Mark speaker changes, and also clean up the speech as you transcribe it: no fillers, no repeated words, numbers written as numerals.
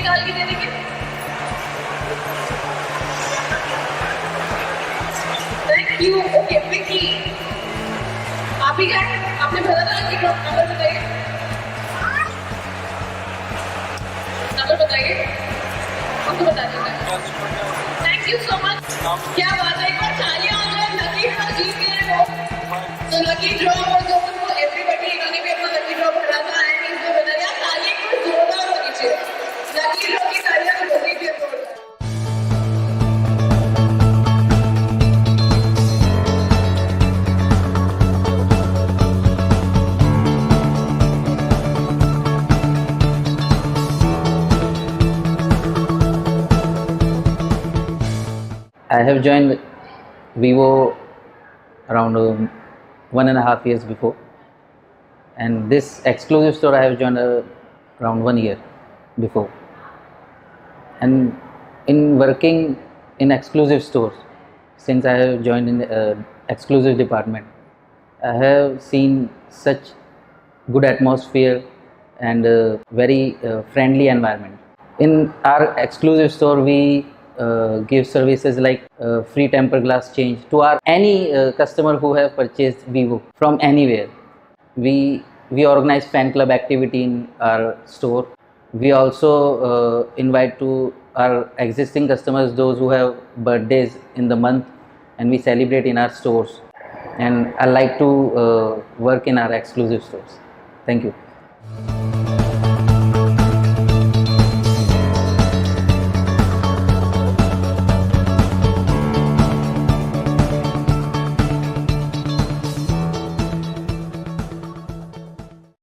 Speaker 1: निकाल के दे देंगे। Thank you. ओके विकी, आप ही क्या आपने भरा था कि नंबर बताइए, नंबर बताइए, आपको बता देंगे। Thank you so much. क्या बात है, एक बार तालियां हो जाए। लकी ड्रॉ जीत गए वो, तो लकी ड्रॉ और जो उनको एवरीबॉडी इन्होंने भी अपना लकी ड्रॉ भरा था एंड इज द विनर। यार तालियां को जोरदार होनी चाहिए, लकी ड्रॉ की तालियां तो होनी चाहिए जोरदार।
Speaker 2: I have joined Vivo around 1.5 years before, and this exclusive store I have joined around 1 year before. And in working in exclusive stores, since I have joined in the exclusive department, I have seen such good atmosphere and very friendly environment. In our exclusive store, we give services like free temper glass change to our any customer who have purchased Vivo from anywhere. We organize fan club activity in our store. We also invite to our existing customers those who have birthdays in the month, and we celebrate in our stores. And I like to work in our exclusive stores. Thank you.